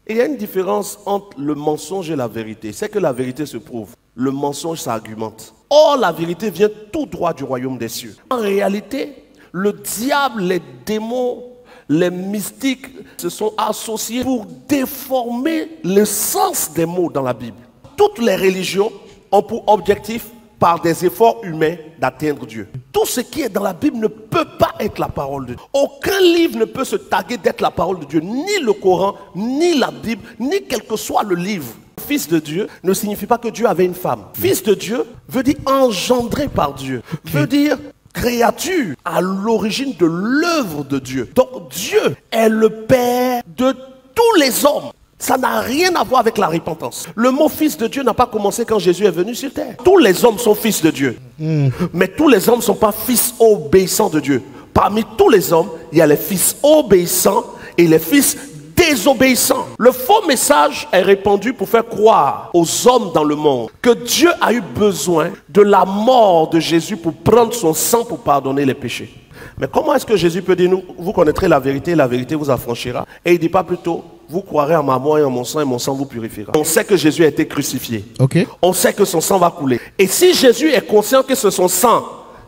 Et il y a une différence entre le mensonge et la vérité. C'est que la vérité se prouve. Le mensonge, ça argumente. Or, la vérité vient tout droit du royaume des cieux. En réalité, le diable, les démons, les mystiques se sont associés pour déformer le sens des mots dans la Bible. Toutes les religions ont pour objectif, par des efforts humains, d'atteindre Dieu. Tout ce qui est dans la Bible ne peut pas être la parole de Dieu. Aucun livre ne peut se targuer d'être la parole de Dieu. Ni le Coran, ni la Bible, ni quel que soit le livre. Fils de Dieu ne signifie pas que Dieu avait une femme. Fils de Dieu veut dire engendré par Dieu. Veut dire créature à l'origine de l'œuvre de Dieu. Donc Dieu est le Père de tous les hommes. Ça n'a rien à voir avec la repentance. Le mot fils de Dieu n'a pas commencé quand Jésus est venu sur terre. Tous les hommes sont fils de Dieu. Mais tous les hommes ne sont pas fils obéissants de Dieu. Parmi tous les hommes, il y a les fils obéissants et les fils désobéissants. Le faux message est répandu pour faire croire aux hommes dans le monde que Dieu a eu besoin de la mort de Jésus pour prendre son sang pour pardonner les péchés. Mais comment est-ce que Jésus peut dire, vous connaîtrez la vérité vous affranchira? Et il ne dit pas plutôt, vous croirez en ma mort et en mon sang vous purifiera. On sait que Jésus a été crucifié. On sait que son sang va couler. Et si Jésus est conscient que c'est son sang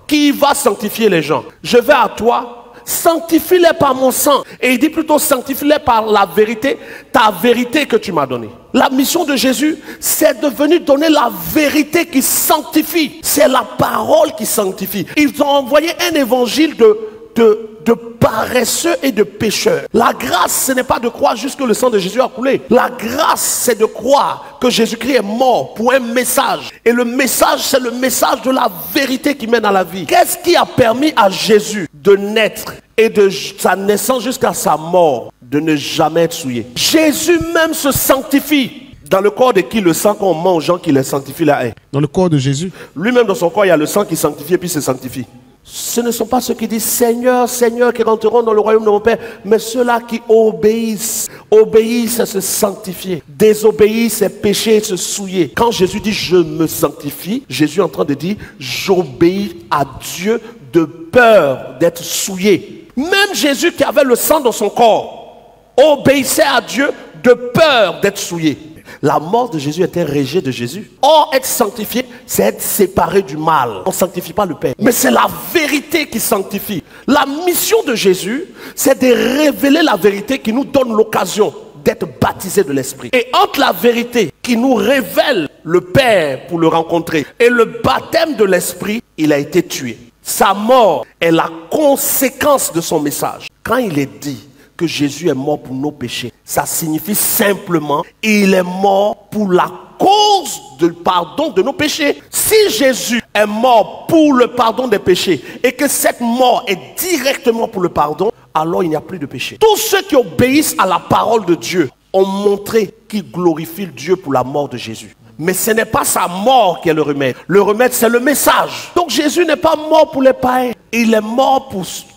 qui va sanctifier les gens, je vais à toi, sanctifie-les par mon sang. Et il dit plutôt, sanctifie-les par la vérité, ta vérité que tu m'as donnée. La mission de Jésus, c'est de venir donner la vérité qui sanctifie. C'est la parole qui sanctifie. Ils ont envoyé un évangile de paresseux et de pécheurs. La grâce, ce n'est pas de croire juste que le sang de Jésus a coulé. La grâce, c'est de croire que Jésus-Christ est mort pour un message. Et le message, c'est le message de la vérité qui mène à la vie. Qu'est-ce qui a permis à Jésus de naître et de sa naissance jusqu'à sa mort, de ne jamais être souillé? Jésus même se sanctifie. Dans le corps de qui le sang qu'on mange aux gens qui les sanctifient là est? Dans le corps de Jésus. Lui-même dans son corps, il y a le sang qui sanctifie et puis se sanctifie. Ce ne sont pas ceux qui disent Seigneur, Seigneur qui rentreront dans le royaume de mon Père, mais ceux-là qui obéissent. Obéissent à se sanctifier. Désobéissent à pécher et se souiller. Quand Jésus dit je me sanctifie, Jésus est en train de dire j'obéis à Dieu de peur d'être souillé. Même Jésus qui avait le sang dans son corps obéissait à Dieu de peur d'être souillé. La mort de Jésus était rejet de Jésus. Or, être sanctifié, c'est être séparé du mal. On ne sanctifie pas le Père. Mais c'est la vérité qui sanctifie. La mission de Jésus, c'est de révéler la vérité qui nous donne l'occasion d'être baptisés de l'Esprit. Et entre la vérité qui nous révèle le Père pour le rencontrer et le baptême de l'Esprit, il a été tué. Sa mort est la conséquence de son message. Quand il est dit que Jésus est mort pour nos péchés, ça signifie simplement il est mort pour la cause du pardon de nos péchés. Si Jésus est mort pour le pardon des péchés et que cette mort est directement pour le pardon, alors il n'y a plus de péché. Tous ceux qui obéissent à la parole de Dieu ont montré qu'ils glorifient Dieu pour la mort de Jésus. Mais ce n'est pas sa mort qui est le remède. Le remède, c'est le message. Donc Jésus n'est pas mort pour les païens. Il est mort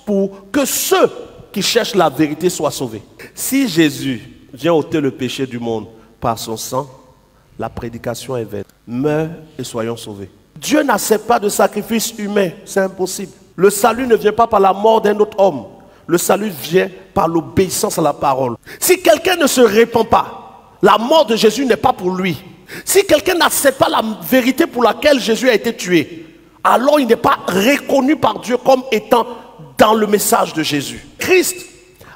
pour que ceux qui cherchent la vérité soient sauvés. Si Jésus vient ôter le péché du monde par son sang, la prédication est vaine. Meurs et soyons sauvés. Dieu n'accepte pas de sacrifice humain. C'est impossible. Le salut ne vient pas par la mort d'un autre homme. Le salut vient par l'obéissance à la parole. Si quelqu'un ne se répand pas, la mort de Jésus n'est pas pour lui. Si quelqu'un n'accepte pas la vérité pour laquelle Jésus a été tué, alors il n'est pas reconnu par Dieu comme étant dans le message de Jésus. Christ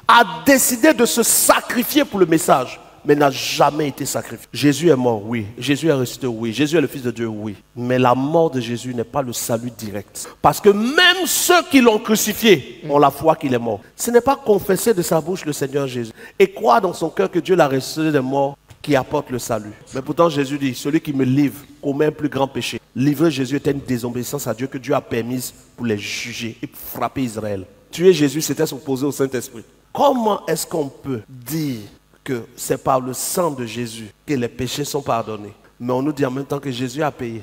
a décidé de se sacrifier pour le message, mais n'a jamais été sacrifié. Jésus est mort, oui. Jésus est ressuscité, oui. Jésus est le Fils de Dieu, oui. Mais la mort de Jésus n'est pas le salut direct. Parce que même ceux qui l'ont crucifié ont la foi qu'il est mort. Ce n'est pas confesser de sa bouche le Seigneur Jésus et croire dans son cœur que Dieu l'a ressuscité des morts qui apporte le salut. Mais pourtant Jésus dit, celui qui me livre commet un plus grand péché. Livrer Jésus était une désobéissance à Dieu que Dieu a permise pour les juger et pour frapper Israël. Tuer Jésus, c'était s'opposer au Saint-Esprit. Comment est-ce qu'on peut dire que c'est par le sang de Jésus que les péchés sont pardonnés? Mais on nous dit en même temps que Jésus a payé.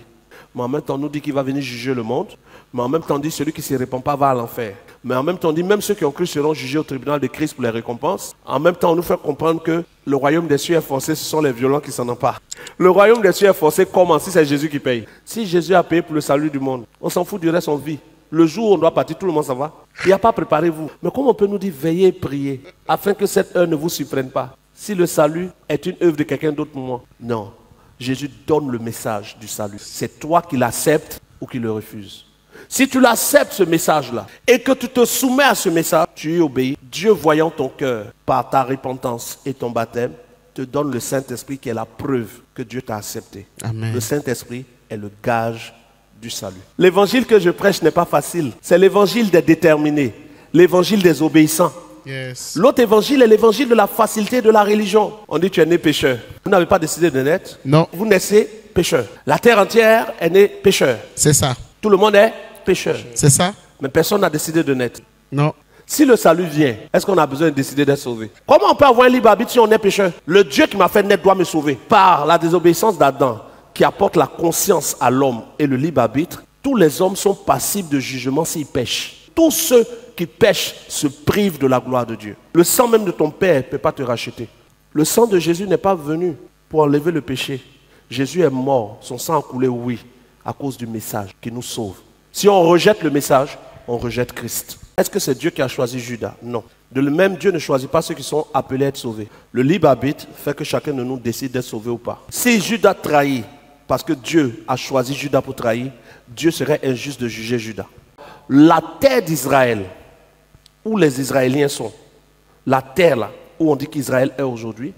Mais en même temps on nous dit qu'il va venir juger le monde. Mais en même temps on dit celui qui ne se répand pas va à l'enfer. Mais en même temps on dit même ceux qui ont cru seront jugés au tribunal de Christ pour les récompenses. En même temps on nous fait comprendre que le royaume des cieux est forcé, ce sont les violents qui s'en emparent. Le royaume des cieux est forcé comment? Si c'est Jésus qui paye. Si Jésus a payé pour le salut du monde, on s'en fout du reste de son vie. Le jour où on doit partir, tout le monde s'en va. Il n'y a pas préparez-vous. Mais comment on peut nous dire veillez et priez afin que cette heure ne vous surprenne pas? si le salut est une œuvre de quelqu'un d'autre pour moi. Non. Jésus donne le message du salut. C'est toi qui l'acceptes ou qui le refuses. Si tu l'acceptes, ce message-là, et que tu te soumets à ce message, tu y obéis, Dieu voyant ton cœur par ta repentance et ton baptême, te donne le Saint-Esprit qui est la preuve que Dieu t'a accepté. Amen. Le Saint-Esprit est le gage du salut. L'évangile que je prêche n'est pas facile. C'est l'évangile des déterminés, l'évangile des obéissants. Yes. L'autre évangile est l'évangile de la facilité de la religion. On dit tu es né pécheur. Vous n'avez pas décidé de naître. Non. Vous naissez pécheur. La terre entière est née pécheur. C'est ça. Tout le monde est pécheur. C'est ça. Mais personne n'a décidé de naître. Non. Si le salut vient, est-ce qu'on a besoin de décider d'être sauvé? Comment on peut avoir un libre arbitre si on est pécheur? Le Dieu qui m'a fait naître doit me sauver. Par la désobéissance d'Adam, qui apporte la conscience à l'homme et le libre arbitre, tous les hommes sont passibles de jugement s'ils pêchent. Tous ceux qui pêchent se privent de la gloire de Dieu. Le sang même de ton Père ne peut pas te racheter. Le sang de Jésus n'est pas venu pour enlever le péché. Jésus est mort, son sang a coulé, oui, à cause du message qui nous sauve. Si on rejette le message, on rejette Christ. Est-ce que c'est Dieu qui a choisi Judas? Non. De le même, Dieu ne choisit pas ceux qui sont appelés à être sauvés. Le libre arbitre fait que chacun de nous décide d'être sauvé ou pas. Si Judas trahit, parce que Dieu a choisi Judas pour trahir, Dieu serait injuste de juger Judas. La terre d'Israël, où les Israéliens sont, la terre là, où on dit qu'Israël est aujourd'hui,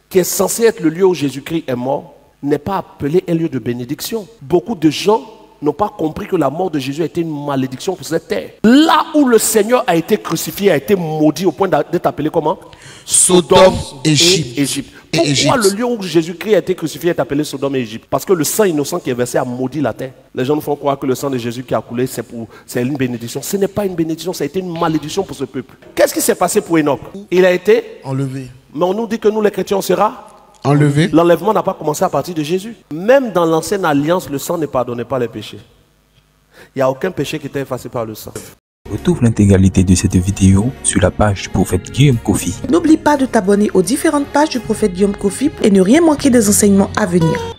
qui est censée être le lieu où Jésus-Christ est mort, n'est pas appelé un lieu de bénédiction. Beaucoup de gens n'ont pas compris que la mort de Jésus a été une malédiction pour cette terre. Là où le Seigneur a été crucifié, a été maudit au point d'être appelé comment? Sodome, et Égypte. Égypte. Pourquoi le lieu où Jésus-Christ a été crucifié est appelé Sodome et Égypte? Parce que le sang innocent qui est versé a maudit la terre. Les gens nous font croire que le sang de Jésus qui a coulé, c'est une bénédiction. Ce n'est pas une bénédiction, ça a été une malédiction pour ce peuple. Qu'est-ce qui s'est passé pour Enoch? Il a été Enlevé. Mais on nous dit que nous les chrétiens, on sera Enlevé. L'enlèvement n'a pas commencé à partir de Jésus. Même dans l'ancienne alliance, le sang ne pardonnait pas les péchés. Il n'y a aucun péché qui était effacé par le sang. Retrouve l'intégralité de cette vidéo sur la page du prophète Guillaume Kofi. N'oublie pas de t'abonner aux différentes pages du prophète Guillaume Kofi et ne rien manquer des enseignements à venir.